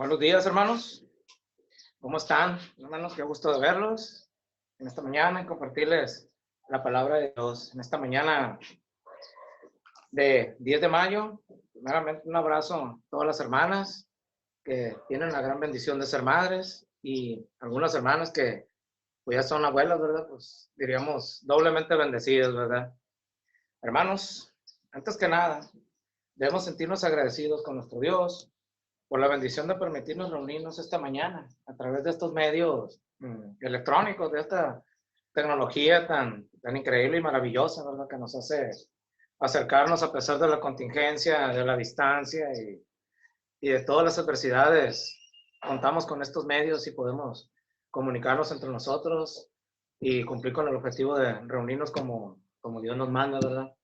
Buenos días, hermanos. ¿Cómo están, hermanos? Qué gusto de verlos en esta mañana y compartirles la palabra de Dios. En esta mañana de 10 de mayo, primeramente un abrazo a todas las hermanas que tienen la gran bendición de ser madres y algunas hermanas que pues ya son abuelas, ¿verdad? Pues diríamos doblemente bendecidas, ¿verdad? Hermanos, antes que nada, debemos sentirnos agradecidos con nuestro Dios por la bendición de permitirnos reunirnos esta mañana a través de estos medios electrónicos, de esta tecnología tan increíble y maravillosa, ¿verdad? Que nos hace acercarnos a pesar de la contingencia, de la distancia y de todas las adversidades. Contamos con estos medios y podemos comunicarnos entre nosotros y cumplir con el objetivo de reunirnos como Dios nos manda, ¿verdad?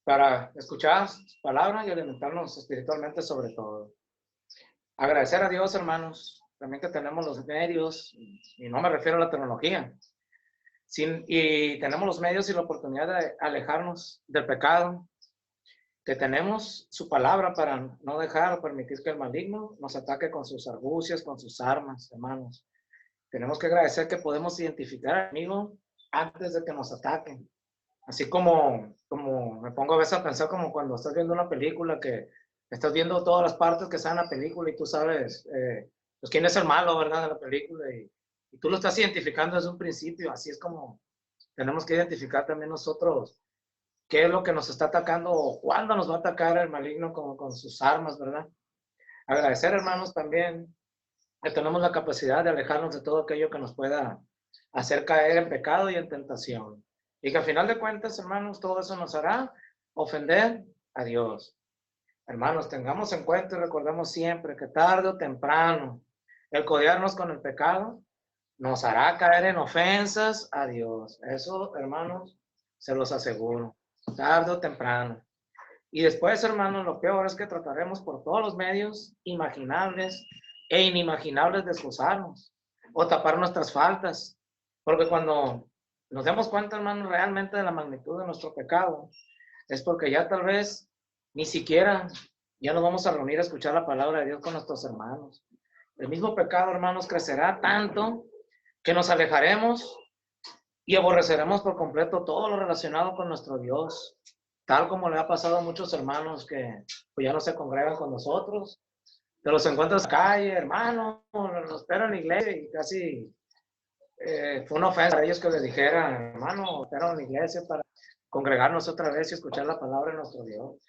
Para escuchar su palabra y alimentarnos espiritualmente sobre todo. Agradecer a Dios, hermanos, también que tenemos los medios, y no me refiero a la tecnología, y tenemos los medios y la oportunidad de alejarnos del pecado, que tenemos su palabra para no dejar o permitir que el maligno nos ataque con sus argucias, con sus armas, hermanos. Tenemos que agradecer que podemos identificar al enemigo antes de que nos ataquen. Así como me pongo a veces a pensar como cuando estás viendo una película que estás viendo todas las partes que están en la película y tú sabes pues quién es el malo, ¿verdad? De la película y tú lo estás identificando desde un principio. Así es como tenemos que identificar también nosotros qué es lo que nos está atacando o cuándo nos va a atacar el maligno con sus armas, ¿verdad? Agradecer, hermanos, también que tenemos la capacidad de alejarnos de todo aquello que nos pueda hacer caer en pecado y en tentación. Y que al final de cuentas, hermanos, todo eso nos hará ofender a Dios. Hermanos, tengamos en cuenta y recordemos siempre que tarde o temprano el codearnos con el pecado nos hará caer en ofensas a Dios. Eso, hermanos, se los aseguro. Tarde o temprano. Y después, hermanos, lo peor es que trataremos por todos los medios imaginables e inimaginables de excusarnos o tapar nuestras faltas. Porque cuando nos demos cuenta, hermanos, realmente de la magnitud de nuestro pecado, es porque ya tal vez ni siquiera ya nos vamos a reunir a escuchar la palabra de Dios con nuestros hermanos. El mismo pecado, hermanos, crecerá tanto que nos alejaremos y aborreceremos por completo todo lo relacionado con nuestro Dios, tal como le ha pasado a muchos hermanos que pues, ya no se congregan con nosotros, te los encuentras en la calle, hermano, los esperan en la iglesia y casi fue una ofensa para ellos que les dijera, hermano, espera en la iglesia para congregarnos otra vez y escuchar la palabra de nuestro Dios.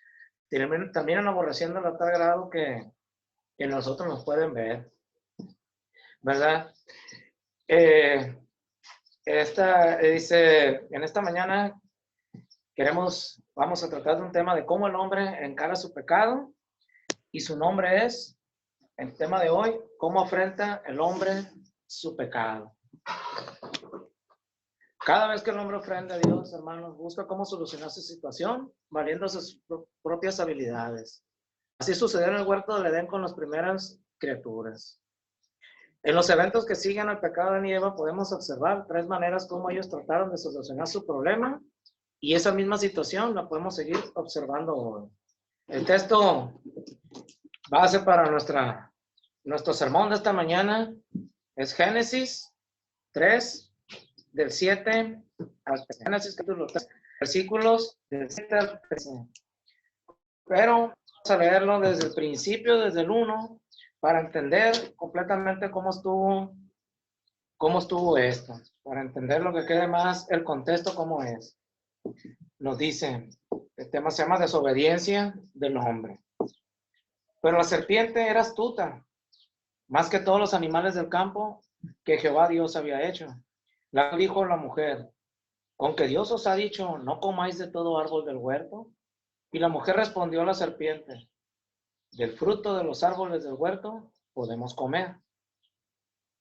Terminan aborreciendo a tal grado que nosotros nos pueden ver, ¿verdad? Dice, en esta mañana vamos a tratar de un tema de cómo el hombre encara su pecado y su nombre es, el tema de hoy, cómo afrenta el hombre su pecado. Cada vez que el hombre ofrenda a Dios, hermanos, busca cómo solucionar su situación valiendo sus propias habilidades. Así sucedió en el huerto del Edén con las primeras criaturas. En los eventos que siguen al pecado de Adán y Eva podemos observar tres maneras como ellos trataron de solucionar su problema y esa misma situación la podemos seguir observando hoy. El texto base para nuestro sermón de esta mañana es Génesis 3, del 7 al Génesis capítulo 3, versículos del 7 al 13. Pero vamos a leerlo desde el principio, desde el 1, para entender completamente cómo estuvo esto, para entender lo que quede más el contexto cómo es. Nos dice, el tema se llama desobediencia del hombre. Pero la serpiente era astuta, más que todos los animales del campo que Jehová Dios había hecho. La dijo la mujer, ¿con que Dios os ha dicho, no comáis de todo árbol del huerto? Y la mujer respondió a la serpiente, del fruto de los árboles del huerto podemos comer.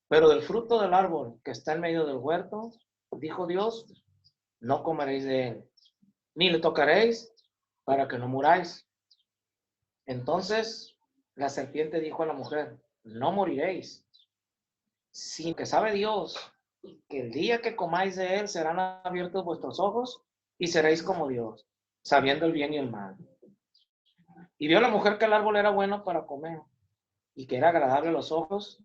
Pero del fruto del árbol que está en medio del huerto, dijo Dios, no comeréis de él, ni le tocaréis para que no muráis. Entonces la serpiente dijo a la mujer, no moriréis, sino que sabe Dios que el día que comáis de él serán abiertos vuestros ojos y seréis como Dios, sabiendo el bien y el mal. Y vio la mujer que el árbol era bueno para comer y que era agradable a los ojos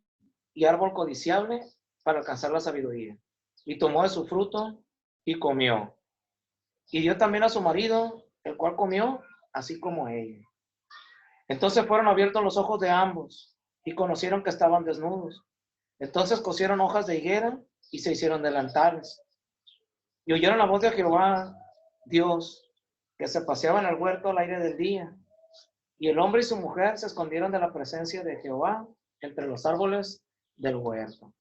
y árbol codiciable para alcanzar la sabiduría. Y tomó de su fruto y comió. Y dio también a su marido, el cual comió, así como ella. Entonces fueron abiertos los ojos de ambos y conocieron que estaban desnudos. Entonces cosieron hojas de higuera y se hicieron delantales. Y oyeron la voz de Jehová, Dios, que se paseaba en el huerto al aire del día. Y el hombre y su mujer se escondieron de la presencia de Jehová entre los árboles del huerto.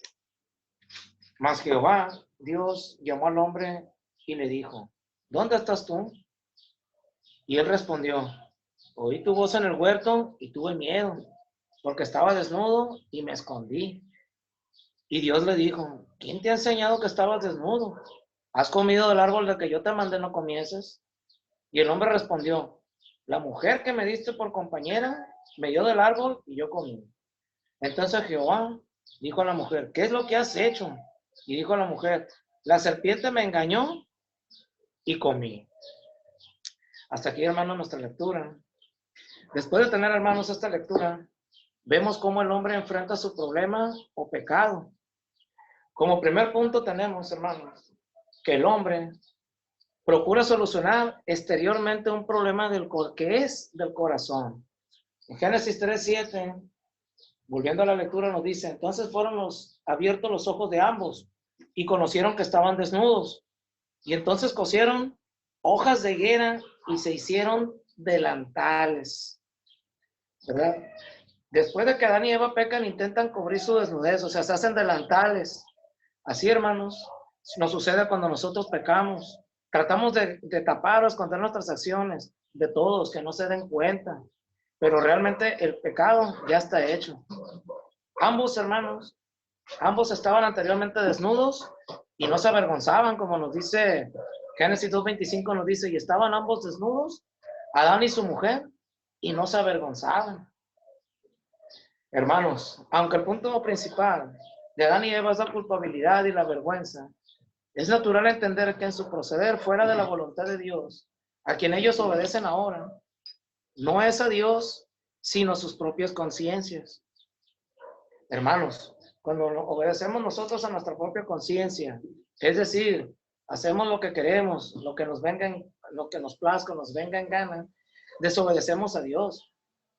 Mas Jehová, Dios, llamó al hombre y le dijo, ¿dónde estás tú? Y él respondió, oí tu voz en el huerto y tuve miedo, porque estaba desnudo y me escondí. Y Dios le dijo, ¿quién te ha enseñado que estabas desnudo? ¿Has comido del árbol de que yo te mandé no comieses? Y el hombre respondió, la mujer que me diste por compañera me dio del árbol y yo comí. Entonces Jehová dijo a la mujer, ¿qué es lo que has hecho? Y dijo a la mujer, la serpiente me engañó y comí. Hasta aquí, hermanos, nuestra lectura. Después de tener, hermanos, esta lectura, vemos cómo el hombre enfrenta su problema o pecado. Como primer punto tenemos, hermanos, que el hombre procura solucionar exteriormente un problema que es del corazón. En Génesis 3:7, volviendo a la lectura, nos dice, entonces fueron abiertos los ojos de ambos y conocieron que estaban desnudos. Y entonces cosieron hojas de higuera y se hicieron delantales. ¿Verdad? Después de que Adán y Eva pecan, intentan cubrir su desnudez, o sea, se hacen delantales. Así, hermanos, nos sucede cuando nosotros pecamos. Tratamos de tapar o esconder nuestras acciones, de todos, que no se den cuenta. Pero realmente el pecado ya está hecho. Ambos, hermanos, ambos estaban anteriormente desnudos y no se avergonzaban, como nos dice Génesis 2:25, nos dice, y estaban ambos desnudos, Adán y su mujer, y no se avergonzaban. Hermanos, aunque el punto principal de Adán y Eva es la culpabilidad y la vergüenza, es natural entender que en su proceder fuera de la voluntad de Dios, a quien ellos obedecen ahora, no es a Dios, sino sus propias conciencias. Hermanos, cuando obedecemos nosotros a nuestra propia conciencia, es decir, hacemos lo que queremos, lo que nos venga, lo que nos plazca, nos venga en gana, desobedecemos a Dios.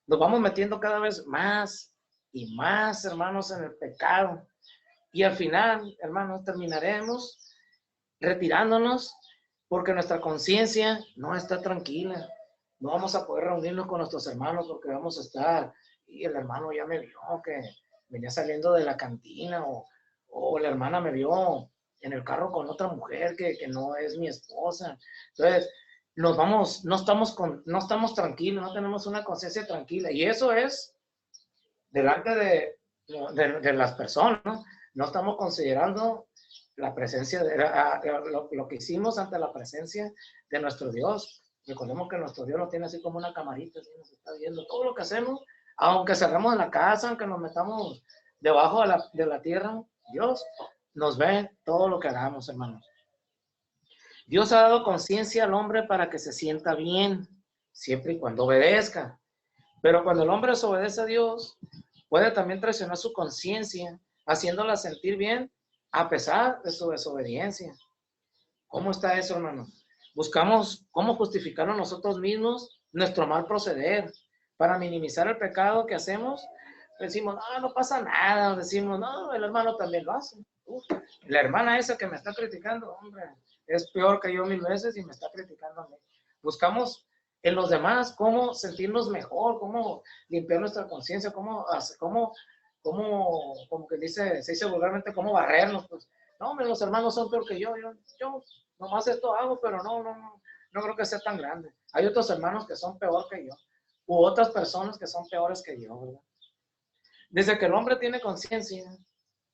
Nos vamos metiendo cada vez más y más, hermanos, en el pecado. Y al final, hermanos, terminaremos retirándonos porque nuestra conciencia no está tranquila. No vamos a poder reunirnos con nuestros hermanos porque vamos a estar, y el hermano ya me vio que venía saliendo de la cantina o la hermana me vio en el carro con otra mujer que no es mi esposa. Entonces, no estamos tranquilos, no tenemos una conciencia tranquila. Y eso es delante de las personas, ¿no? No estamos considerando la presencia, lo que hicimos ante la presencia de nuestro Dios. Recordemos que nuestro Dios nos tiene así como una camarita, así nos está viendo todo lo que hacemos, aunque cerremos en la casa, aunque nos metamos debajo de la tierra, Dios nos ve todo lo que hagamos, hermanos. Dios ha dado conciencia al hombre para que se sienta bien, siempre y cuando obedezca. Pero cuando el hombre desobedece a Dios, puede también traicionar su conciencia, haciéndola sentir bien a pesar de su desobediencia. ¿Cómo está eso, hermano? Buscamos cómo justificarnos nosotros mismos nuestro mal proceder para minimizar el pecado que hacemos. Decimos, no pasa nada. Decimos, no, el hermano también lo hace. La hermana esa que me está criticando, hombre, es peor que yo 1000 veces y me está criticando a mí. Buscamos en los demás cómo sentirnos mejor, cómo limpiar nuestra conciencia, cómo como que dice, se dice vulgarmente, cómo barrernos. Pues, no, hombre, los hermanos son peor que yo nomás esto hago, pero no creo que sea tan grande. Hay otros hermanos que son peor que yo, u otras personas que son peores que yo, ¿verdad? Desde que el hombre tiene conciencia,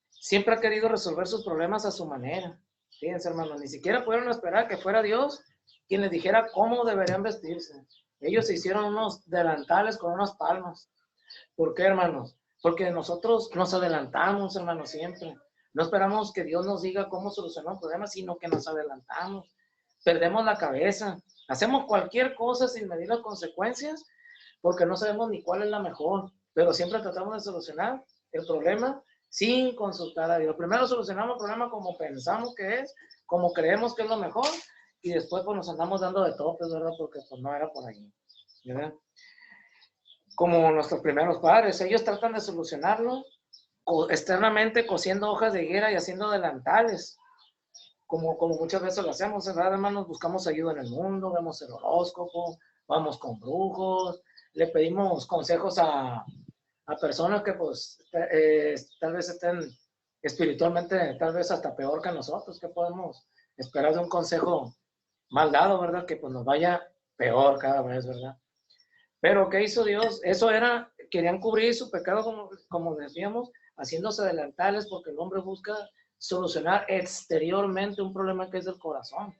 siempre ha querido resolver sus problemas a su manera. Fíjense, hermanos, ni siquiera pudieron esperar que fuera Dios quien les dijera cómo deberían vestirse. Ellos se hicieron unos delantales con unas palmas. ¿Por qué, hermanos? Porque nosotros nos adelantamos, hermanos, siempre. No esperamos que Dios nos diga cómo solucionar un problema, sino que nos adelantamos. Perdemos la cabeza. Hacemos cualquier cosa sin medir las consecuencias porque no sabemos ni cuál es la mejor, pero siempre tratamos de solucionar el problema sin consultar a Dios. Primero solucionamos el problema como pensamos que es, como creemos que es lo mejor, y después pues nos andamos dando de topes, ¿verdad? Porque pues no era por ahí, ¿verdad? Como nuestros primeros padres, ellos tratan de solucionarlo externamente cosiendo hojas de higuera y haciendo delantales, como muchas veces lo hacemos, ¿verdad, hermanos? Buscamos ayuda en el mundo, vemos el horóscopo, vamos con brujos, le pedimos consejos a personas que pues tal vez estén espiritualmente, tal vez hasta peor que nosotros, que podemos esperar de un consejo mal dado, ¿verdad? Que pues nos vaya peor cada vez, ¿verdad? Pero ¿qué hizo Dios? Eso era, querían cubrir su pecado, como decíamos, haciéndose delantales, porque el hombre busca solucionar exteriormente un problema que es del corazón.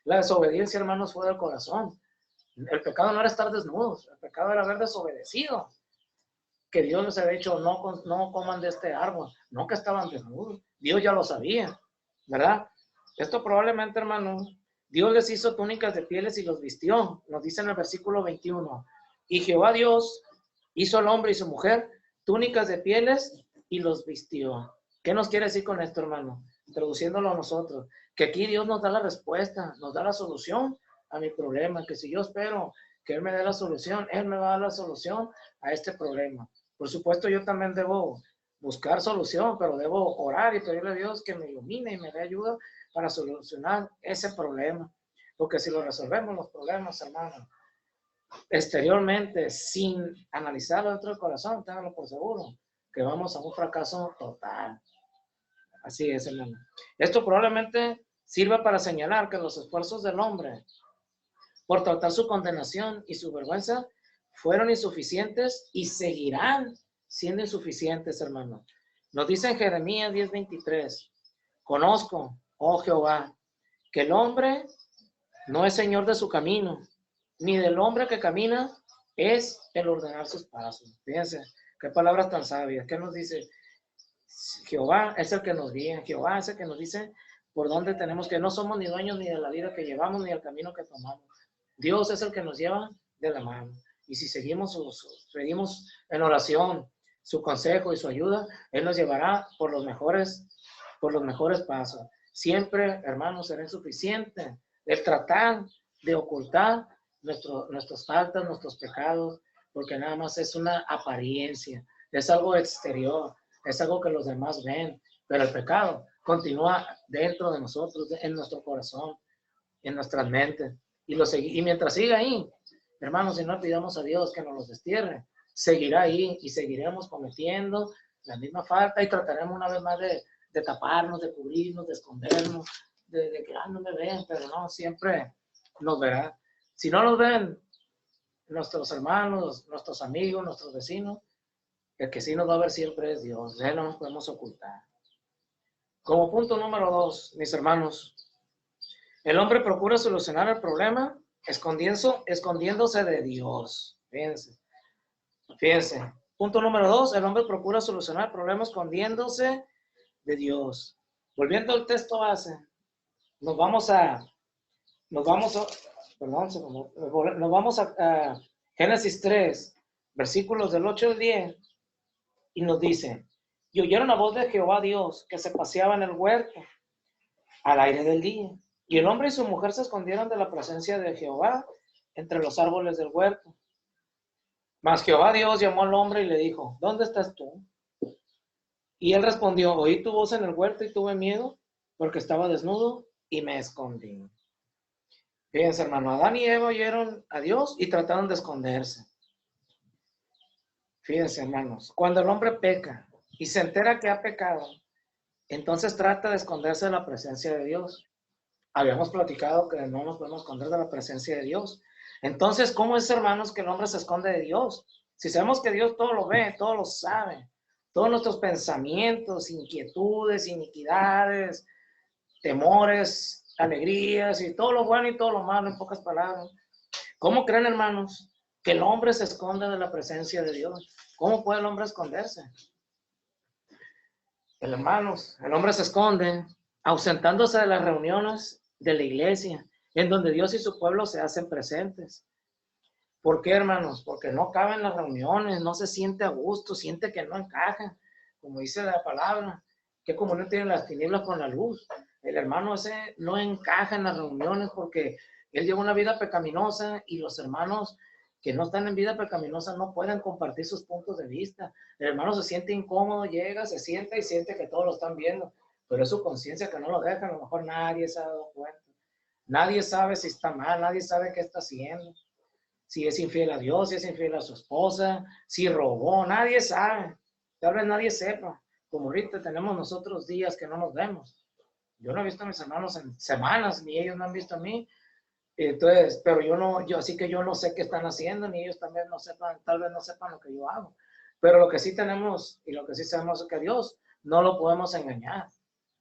La desobediencia, hermanos, fue del corazón. El pecado no era estar desnudos, el pecado era haber desobedecido. Que Dios les había dicho, no coman de este árbol, no que estaban desnudos. Dios ya lo sabía, ¿verdad? Esto probablemente, hermano, Dios les hizo túnicas de pieles y los vistió. Nos dice en el versículo 21. Y Jehová Dios hizo al hombre y su mujer túnicas de pieles y los vistió. ¿Qué nos quiere decir con esto, hermano? Traduciéndolo a nosotros. Que aquí Dios nos da la respuesta, nos da la solución a mi problema. Que si yo espero que Él me dé la solución, Él me va a dar la solución a este problema. Por supuesto, yo también debo buscar solución, pero debo orar y pedirle a Dios que me ilumine y me dé ayuda para solucionar ese problema. Porque si lo resolvemos los problemas, hermano, exteriormente, sin analizarlo dentro del corazón, ténganlo por seguro, que vamos a un fracaso total. Así es, hermano. Esto probablemente sirva para señalar que los esfuerzos del hombre por tratar su condenación y su vergüenza fueron insuficientes y seguirán siendo insuficientes, hermano. Nos dice en Jeremías 10:23, conozco, oh Jehová, que el hombre no es señor de su camino, ni del hombre que camina es el ordenar sus pasos. Fíjense, qué palabras tan sabias. ¿Qué nos dice? Jehová es el que nos guía, Jehová es el que nos dice por dónde tenemos que, no somos ni dueños ni de la vida que llevamos, ni del camino que tomamos. Dios es el que nos lleva de la mano. Y si seguimos en oración su consejo y su ayuda, Él nos llevará por los mejores pasos. Siempre, hermanos, será insuficiente el tratar de ocultar nuestras faltas, nuestros pecados, porque nada más es una apariencia, es algo exterior, es algo que los demás ven, pero el pecado continúa dentro de nosotros, en nuestro corazón, en nuestras mentes. Y mientras siga ahí, hermanos, si no pidamos a Dios que nos los destierre, seguirá ahí y seguiremos cometiendo la misma falta y trataremos una vez más de taparnos, de cubrirnos, de escondernos, de que no me ven, pero no, siempre nos verá. Si no nos ven nuestros hermanos, nuestros amigos, nuestros vecinos, el que sí nos va a ver siempre es Dios. De Él no nos podemos ocultar. Como punto número 2, mis hermanos, el hombre procura solucionar el problema escondiéndose de Dios. Fíjense. Punto número 2, el hombre procura solucionar el problema escondiéndose de Dios. Volviendo al texto base, nos vamos a Génesis 3, versículos del 8 al 10, y nos dice, y oyeron la voz de Jehová Dios que se paseaba en el huerto al aire del día. Y el hombre y su mujer se escondieron de la presencia de Jehová entre los árboles del huerto. Mas Jehová Dios llamó al hombre y le dijo, ¿dónde estás tú? Y él respondió, oí tu voz en el huerto y tuve miedo porque estaba desnudo y me escondí. Fíjense, hermano, Adán y Eva oyeron a Dios y trataron de esconderse. Fíjense, hermanos, cuando el hombre peca y se entera que ha pecado, entonces trata de esconderse de la presencia de Dios. Habíamos platicado que no nos podemos esconder de la presencia de Dios. Entonces, ¿cómo es, hermanos, que el hombre se esconde de Dios? Si sabemos que Dios todo lo ve, todo lo sabe, todos nuestros pensamientos, inquietudes, iniquidades, temores, alegrías y todo lo bueno y todo lo malo, en pocas palabras. ¿Cómo creen, hermanos, que el hombre se esconde de la presencia de Dios? ¿Cómo puede el hombre esconderse? Hermanos, el hombre se esconde ausentándose de las reuniones de la iglesia, en donde Dios y su pueblo se hacen presentes. ¿Por qué, hermanos? Porque no caben las reuniones, no se siente a gusto, siente que no encaja, como dice la palabra. ¿Qué comunión tienen las tinieblas con la luz? El hermano ese no encaja en las reuniones porque él lleva una vida pecaminosa y los hermanos que no están en vida pecaminosa no pueden compartir sus puntos de vista. El hermano se siente incómodo, llega, se sienta y siente que todos lo están viendo, pero es su conciencia que no lo deja. A lo mejor nadie se ha dado cuenta. Nadie sabe si está mal, nadie sabe qué está haciendo. Si es infiel a Dios, si es infiel a su esposa, si robó, nadie sabe. Tal vez nadie sepa. Como ahorita tenemos nosotros días que no nos vemos. Yo no he visto a mis hermanos en semanas, ni ellos me han visto a mí. Entonces, pero así que yo no sé qué están haciendo, ni ellos también no sepan, tal vez no sepan lo que yo hago. Pero lo que sí tenemos y lo que sí sabemos es que a Dios no lo podemos engañar.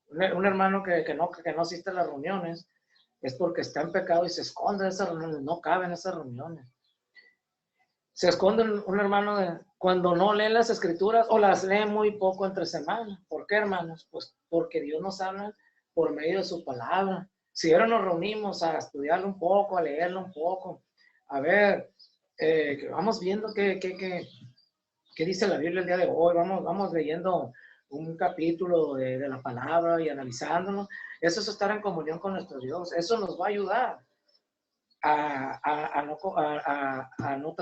Un hermano que no asiste a las reuniones es porque está en pecado y se esconde de esas reuniones, no cabe en esas reuniones. Se esconde un hermano cuando no lee las escrituras o las lee muy poco entre semana. ¿Por qué, hermanos? Pues porque Dios nos habla por medio de su palabra. Si ahora nos reunimos a estudiarlo un poco, a leerlo un poco, a ver, vamos viendo qué dice la Biblia el día de hoy, vamos leyendo un capítulo de la palabra y analizándolo. Eso es estar en comunión con nuestro Dios. Eso nos va a ayudar a no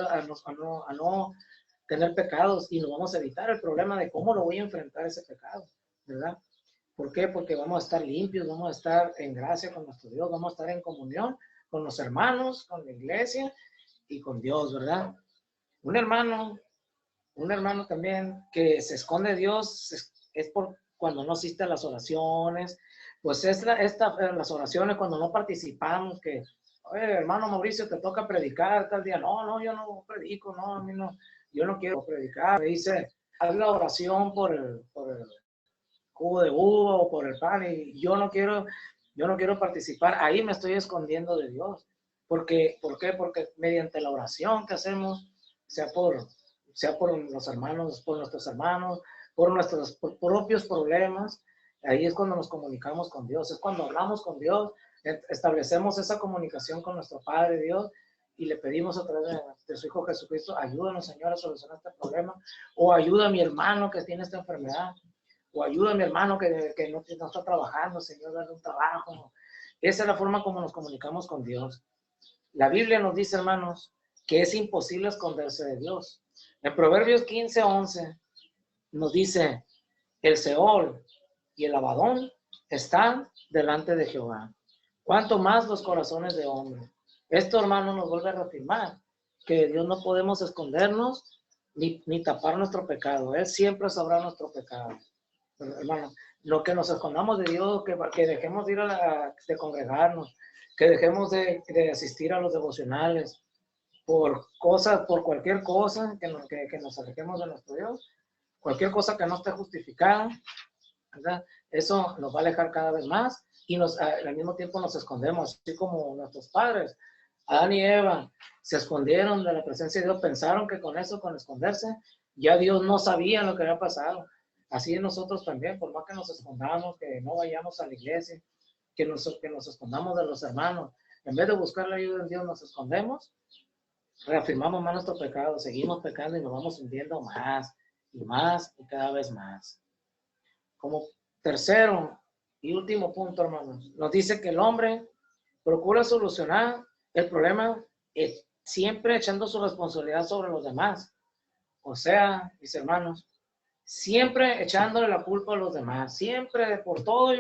tener pecados y nos vamos a evitar el problema de cómo lo voy a enfrentar ese pecado, ¿verdad? ¿Por qué? Porque vamos a estar limpios, vamos a estar en gracia con nuestro Dios, vamos a estar en comunión con los hermanos, con la iglesia y con Dios, ¿verdad? Un hermano también que se esconde de Dios es por cuando no asiste a las oraciones, pues las oraciones cuando no participamos, que oye, hermano Mauricio, te toca predicar tal día. No, yo no predico, no, a mí no, yo no quiero predicar. Me dice, haz la oración por el jugo de uva o por el pan, y yo no quiero participar. Ahí me estoy escondiendo de Dios. ¿Por qué? Porque mediante la oración que hacemos, sea por los hermanos, por nuestros hermanos, por nuestros propios problemas, ahí es cuando nos comunicamos con Dios, es cuando hablamos con Dios, establecemos esa comunicación con nuestro Padre Dios y le pedimos a través de su Hijo Jesucristo, ayúdanos, Señor, a solucionar este problema, o ayuda a mi hermano que tiene esta enfermedad, o ayuda a mi hermano que no está trabajando, Señor, darle un trabajo. Esa es la forma como nos comunicamos con Dios. La Biblia nos dice, hermanos, que es imposible esconderse de Dios. En Proverbios 15:11 nos dice, el Seol y el Abadón están delante de Jehová. ¿Cuánto más los corazones de hombre? Esto, hermano, nos vuelve a reafirmar que de Dios no podemos escondernos ni tapar nuestro pecado. Él siempre sabrá nuestro pecado. Pero, hermano, lo que nos escondamos de Dios, que dejemos de ir de congregarnos, que dejemos de asistir a los devocionales, por cualquier cosa que nos alejemos de nuestro Dios, cualquier cosa que no esté justificada, ¿verdad? Eso nos va a alejar cada vez más y al mismo tiempo nos escondemos, así como nuestros padres, Adán y Eva, se escondieron de la presencia de Dios, pensaron que con esconderse, ya Dios no sabía lo que había pasado. Así nosotros también, por más que nos escondamos, que no vayamos a la iglesia, que nos escondamos de los hermanos, en vez de buscar la ayuda de Dios, nos escondemos, reafirmamos más nuestro pecado, seguimos pecando y nos vamos hundiendo más y más y cada vez más. Como tercero y último punto, hermanos, nos dice que el hombre procura solucionar el problema siempre echando su responsabilidad sobre los demás. O sea, mis hermanos, siempre echándole la culpa a los demás, siempre por todo,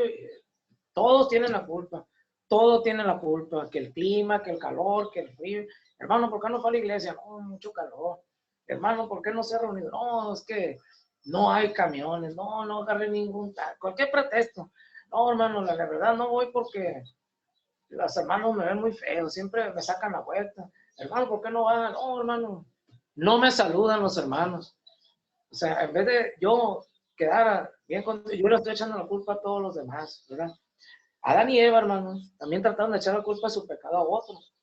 todos tienen la culpa, todo tiene la culpa, que el clima, que el calor, que el frío. Hermano, ¿por qué no fue a la iglesia? No, mucho calor. Hermano, ¿por qué no se ha reunido? No, es que no hay camiones, no agarré cualquier pretexto. No, hermano, la verdad no voy porque los hermanos me ven muy feo, siempre me sacan la vuelta. Hermano, ¿por qué no van? No, hermano, no me saludan los hermanos. O sea, en vez de yo quedar bien contigo, yo le estoy echando la culpa a todos los demás, ¿verdad? Adán y Eva, hermanos, también trataron de echar la culpa de su pecado a otros.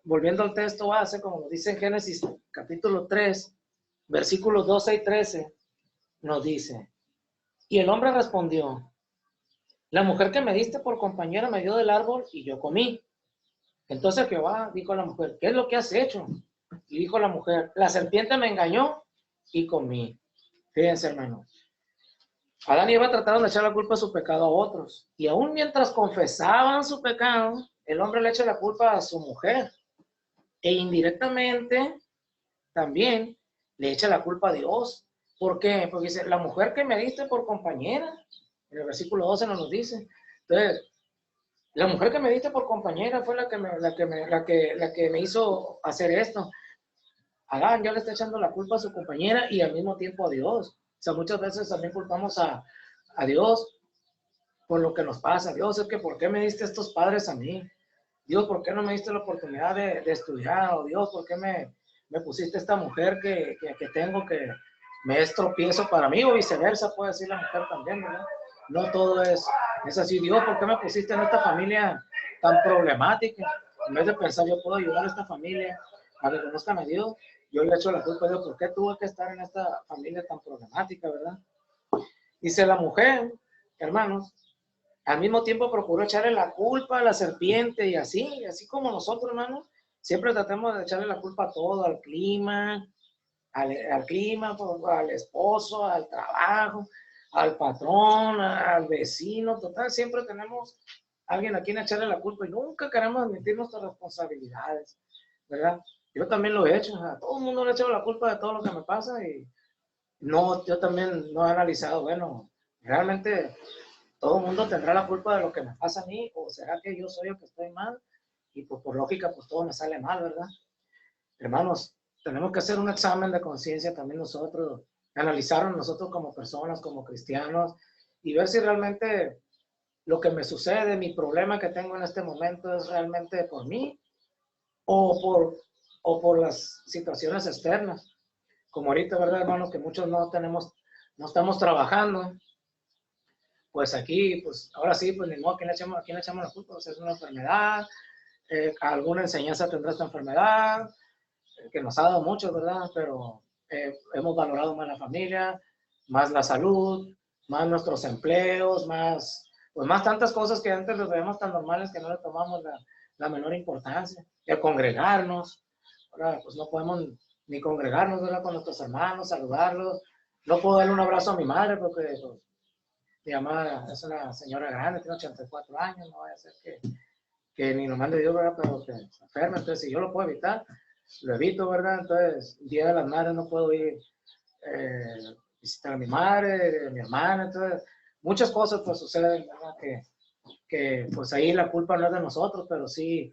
Volviendo al texto base, como nos dice en Génesis capítulo 3, versículos 12 y 13, nos dice, y el hombre respondió, la mujer que me diste por compañera me dio del árbol y yo comí. Entonces Jehová dijo a la mujer, ¿qué es lo que has hecho? y dijo la mujer, la serpiente me engañó y comí. Fíjense, hermano. Adán y Eva trataron de echar la culpa de su pecado a otros. Y aún mientras confesaban su pecado, el hombre le echa la culpa a su mujer. E indirectamente también le echa la culpa a Dios. ¿Por qué? Porque dice, la mujer que me diste por compañera, en el versículo 12 nos lo dice. Entonces, la mujer que me diste por compañera fue la que me hizo hacer esto. Adán ya le está echando la culpa a su compañera y al mismo tiempo a Dios. O sea, muchas veces también culpamos a Dios por lo que nos pasa. Dios, es que ¿por qué me diste estos padres a mí? Dios, ¿por qué no me diste la oportunidad de estudiar? O Dios, ¿por qué me pusiste esta mujer que tengo que me es tropiezo para mí? O viceversa, puede decir la mujer también, ¿verdad? No todo es así. Dios, ¿por qué me pusiste en esta familia tan problemática? En vez de pensar, yo puedo ayudar a esta familia a que conozcan a Dios, yo le echo la culpa a Dios, ¿por qué tuve que estar en esta familia tan problemática, verdad? Dice la mujer, hermanos, al mismo tiempo procuró echarle la culpa a la serpiente y así como nosotros, hermanos, siempre tratamos de echarle la culpa a todo, al clima, al esposo, al trabajo, al patrón, al vecino, total, siempre tenemos a alguien a quien echarle la culpa y nunca queremos admitir nuestras responsabilidades, ¿verdad? Yo también lo he hecho, a todo el mundo le he echado la culpa de todo lo que me pasa y no, yo también no he analizado, bueno, realmente todo el mundo tendrá la culpa de lo que me pasa a mí, o será que yo soy el que estoy mal, y pues por lógica, pues todo me sale mal, ¿verdad? Hermanos, tenemos que hacer un examen de conciencia también nosotros, analizarnos nosotros como personas, como cristianos, y ver si realmente lo que me sucede, mi problema que tengo en este momento es realmente por mí, o por las situaciones externas. Como ahorita, ¿verdad, hermanos? Que muchos no estamos trabajando, pues aquí, pues ahora sí, pues ni modo, ¿a quién le echamos la culpa? O sea, es una enfermedad, alguna enseñanza tendrá esta enfermedad, que nos ha dado mucho, ¿verdad? Pero hemos valorado más la familia, más la salud, más nuestros empleos, pues más tantas cosas que antes los veíamos tan normales que no le tomamos la menor importancia. El congregarnos, ahora pues no podemos ni congregarnos, ¿verdad? Con nuestros hermanos, saludarlos. No puedo darle un abrazo a mi madre porque pues, mi mamá es una señora grande, tiene 84 años, no va a ser que ni lo mande Dios, ¿verdad? Pero que se enferma, entonces si yo lo puedo evitar, lo evito, ¿verdad? Entonces, el Día de las Madres no puedo ir visitar a mi madre, a mi hermana, entonces, muchas cosas pues suceden, ¿verdad? Que pues ahí la culpa no es de nosotros, pero sí,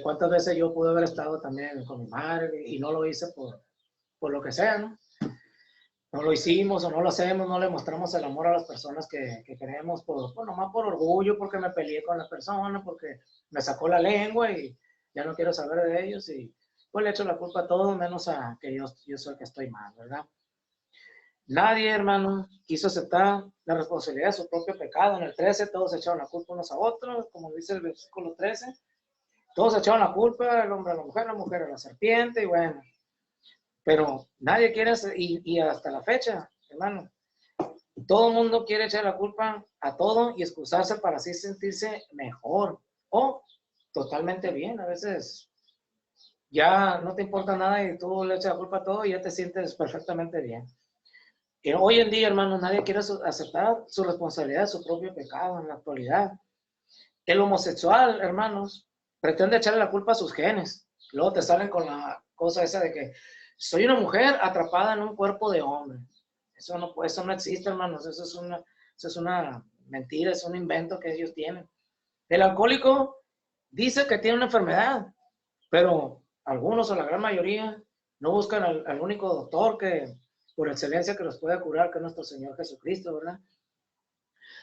cuántas veces yo pude haber estado también con mi madre y no lo hice por lo que sea, ¿no? No lo hicimos o no lo hacemos, no le mostramos el amor a las personas que queremos, nomás por orgullo, porque me peleé con la persona, porque me sacó la lengua y ya no quiero saber de ellos y pues le echo la culpa a todos, menos a que yo soy el que estoy mal, ¿verdad? Nadie, hermano, quiso aceptar la responsabilidad de su propio pecado. En el 13 todos echaron la culpa unos a otros, como dice el versículo 13. Todos echaron la culpa, el hombre a la mujer a la serpiente, y bueno. Pero nadie quiere, y hasta la fecha, hermano, todo el mundo quiere echar la culpa a todo y excusarse para así sentirse mejor o totalmente bien. A veces ya no te importa nada y tú le echas la culpa a todo y ya te sientes perfectamente bien. Y hoy en día, hermano, nadie quiere aceptar su responsabilidad de su propio pecado en la actualidad. El homosexual, hermanos, pretende echarle la culpa a sus genes. Luego te salen con la cosa esa de que soy una mujer atrapada en un cuerpo de hombre. Eso no existe, hermanos. Eso es una mentira, es un invento que ellos tienen. El alcohólico dice que tiene una enfermedad, pero algunos o la gran mayoría no buscan al único doctor que por excelencia que los pueda curar, que es nuestro Señor Jesucristo, ¿verdad?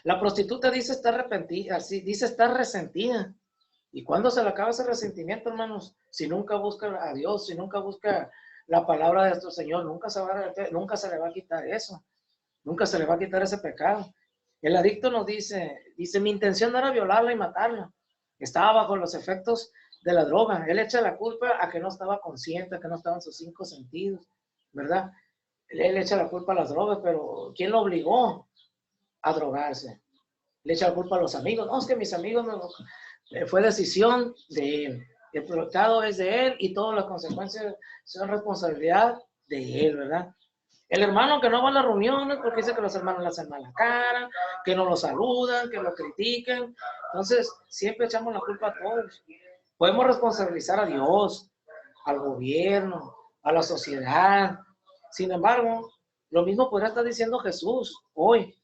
La prostituta dice estar arrepentida, dice estar resentida. ¿Y cuándo se le acaba ese resentimiento, hermanos? Si nunca busca a Dios, si nunca busca la palabra de nuestro Señor, nunca se le va a quitar eso. Nunca se le va a quitar ese pecado. El adicto nos dice, mi intención no era violarla y matarla. Estaba bajo los efectos de la droga. Él echa la culpa a que no estaba consciente, a que no estaban sus 5 sentidos, ¿verdad? Él echa la culpa a las drogas, pero ¿quién lo obligó a drogarse? Le echa la culpa a los amigos. No, es que mis amigos fue decisión de él. El pecado es de Él y todas las consecuencias son responsabilidad de Él, ¿verdad? El hermano que no va a las reuniones porque dice que los hermanos le hacen mala cara, que no lo saludan, que lo critican. Entonces, siempre echamos la culpa a todos. Podemos responsabilizar a Dios, al gobierno, a la sociedad. Sin embargo, lo mismo podría estar diciendo Jesús hoy,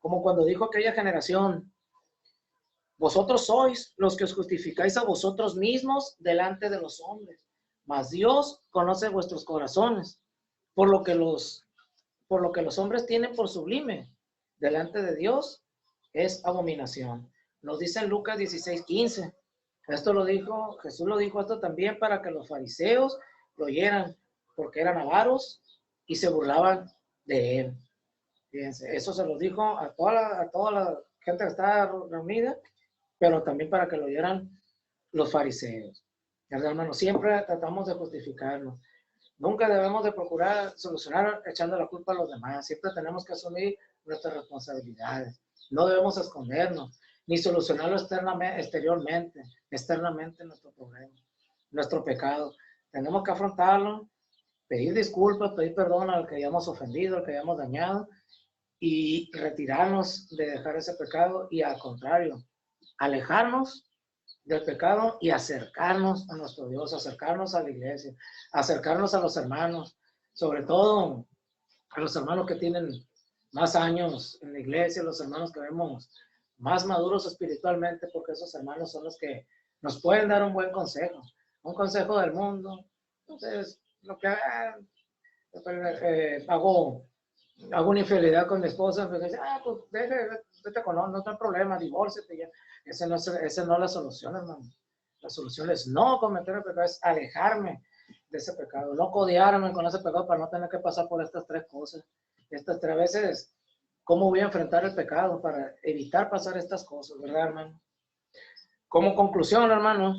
como cuando dijo aquella generación: vosotros sois los que os justificáis a vosotros mismos delante de los hombres, mas Dios conoce vuestros corazones, por lo que los hombres tienen por sublime delante de Dios es abominación. Nos dice en Lucas 16:15. Esto lo dijo, Jesús lo dijo esto también para que los fariseos lo oyeran, porque eran avaros y se burlaban de él. Fíjense, eso se lo dijo a toda la gente que estaba reunida, pero también para que lo oyeran los fariseos. Hermano, siempre tratamos de justificarnos. Nunca debemos de procurar solucionar echando la culpa a los demás. Siempre tenemos que asumir nuestras responsabilidades. No debemos escondernos, ni solucionarlo externamente nuestro problema, nuestro pecado. Tenemos que afrontarlo, pedir disculpas, pedir perdón al que hayamos ofendido, al que hayamos dañado, y retirarnos de dejar ese pecado y al contrario, alejarnos del pecado y acercarnos a nuestro Dios, acercarnos a la iglesia, acercarnos a los hermanos, sobre todo a los hermanos que tienen más años en la iglesia, los hermanos que vemos más maduros espiritualmente, porque esos hermanos son los que nos pueden dar un buen consejo, un consejo del mundo. Entonces, lo que hago una infidelidad con mi esposa, me dice, pues vete con no hay problema, divórciate ya. Esa no es la solución, hermano. La solución es no cometer el pecado, es alejarme de ese pecado, no codearme con ese pecado para no tener que pasar por estas tres cosas. Estas tres veces, ¿cómo voy a enfrentar el pecado para evitar pasar estas cosas, verdad, hermano? Como conclusión, hermanos,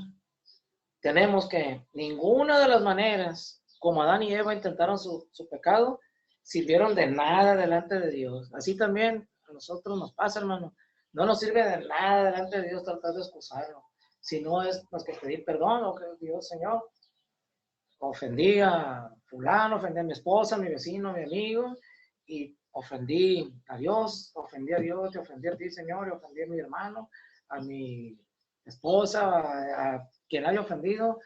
tenemos que ninguna de las maneras como Adán y Eva intentaron su pecado sirvieron de nada delante de Dios. Así también a nosotros nos pasa, hermano. No nos sirve de nada delante de Dios tratar de excusarlo. Si no es más que pedir perdón, o que Dios, Señor, ofendí a fulano, ofendí a mi esposa, a mi vecino, a mi amigo, y ofendí a Dios, te ofendí a ti, Señor, y ofendí a mi hermano, a mi esposa, a quien haya ofendido.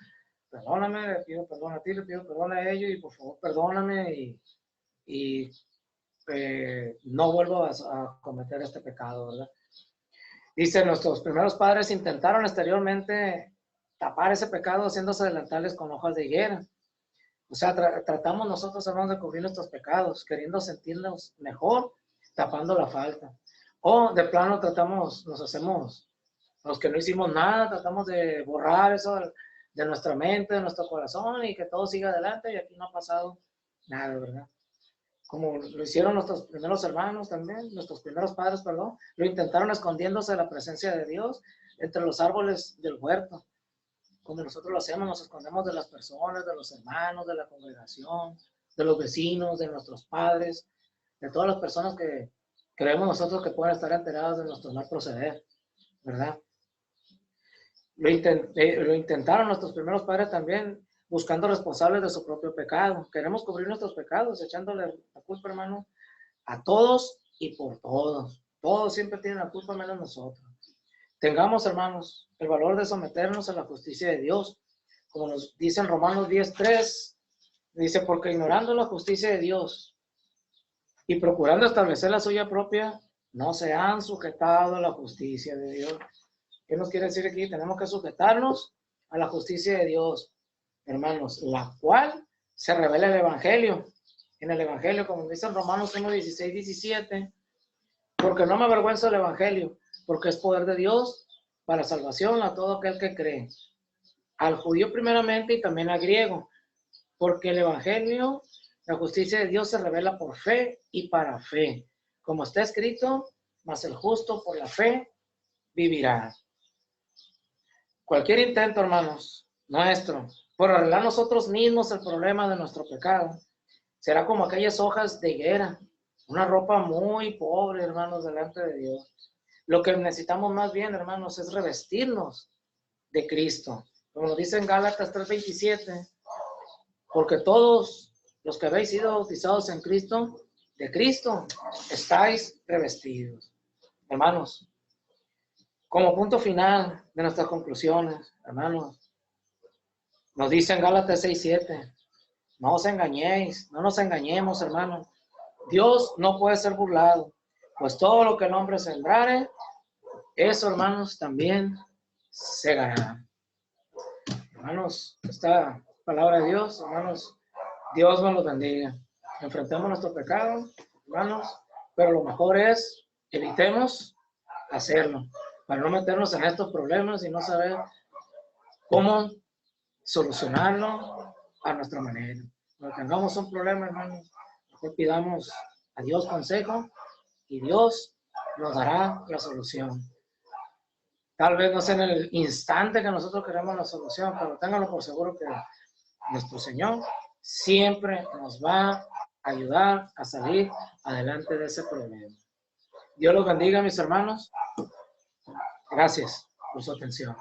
Perdóname, le pido perdón a ti, le pido perdón a ellos, y por favor perdóname, y no vuelvo a cometer este pecado, ¿verdad? Dice, nuestros primeros padres intentaron exteriormente tapar ese pecado haciéndose delantales con hojas de higuera. O sea, tratamos nosotros, hermanos, de cubrir nuestros pecados, queriendo sentirnos mejor, tapando la falta. O de plano nos hacemos, los que no hicimos nada, tratamos de borrar eso de nuestra mente, de nuestro corazón, y que todo siga adelante, y aquí no ha pasado nada, ¿verdad? Como lo hicieron nuestros primeros hermanos también, nuestros primeros padres, perdón, lo intentaron escondiéndose de la presencia de Dios entre los árboles del huerto. Como nosotros lo hacemos, nos escondemos de las personas, de los hermanos, de la congregación, de los vecinos, de nuestros padres, de todas las personas que creemos nosotros que pueden estar enteradas de nuestro mal proceder, ¿verdad? Lo intentaron nuestros primeros padres también, buscando responsables de su propio pecado. Queremos cubrir nuestros pecados, echándole la culpa, hermano, a todos y por todos. Todos siempre tienen la culpa, menos nosotros. Tengamos, hermanos, el valor de someternos a la justicia de Dios. Como nos dice en Romanos 10:3, dice, porque ignorando la justicia de Dios y procurando establecer la suya propia, no se han sujetado a la justicia de Dios. ¿Qué nos quiere decir aquí? Tenemos que sujetarnos a la justicia de Dios, hermanos, la cual se revela en el Evangelio. En el Evangelio, como dice en Romanos 1:16-17, porque no me avergüenzo del Evangelio, porque es poder de Dios para salvación a todo aquel que cree, al judío primeramente y también al griego, porque el Evangelio, la justicia de Dios se revela por fe y para fe, como está escrito, mas el justo por la fe vivirá. Cualquier intento, hermanos, nuestro, por arreglar nosotros mismos el problema de nuestro pecado, será como aquellas hojas de higuera, una ropa muy pobre, hermanos, delante de Dios. Lo que necesitamos más bien, hermanos, es revestirnos de Cristo. como lo dice en Gálatas 3:27, porque todos los que habéis sido bautizados en Cristo, de Cristo, estáis revestidos. Hermanos, como punto final de nuestras conclusiones, hermanos, nos dice en Gálatas 6:7, no os engañéis, no nos engañemos, hermanos. Dios no puede ser burlado, pues todo lo que el hombre sembrare, eso, hermanos, también segará. Hermanos, esta palabra de Dios, hermanos, Dios nos los bendiga. Enfrentemos nuestro pecado, hermanos, pero lo mejor es evitemos hacerlo, para no meternos en estos problemas y no saber cómo solucionarlo a nuestra manera. Cuando tengamos un problema, hermanos, mejor pidamos a Dios consejo y Dios nos dará la solución. Tal vez no sea en el instante que nosotros queremos la solución, pero ténganlo por seguro que nuestro Señor siempre nos va a ayudar a salir adelante de ese problema. Dios los bendiga, mis hermanos. Gracias por su atención.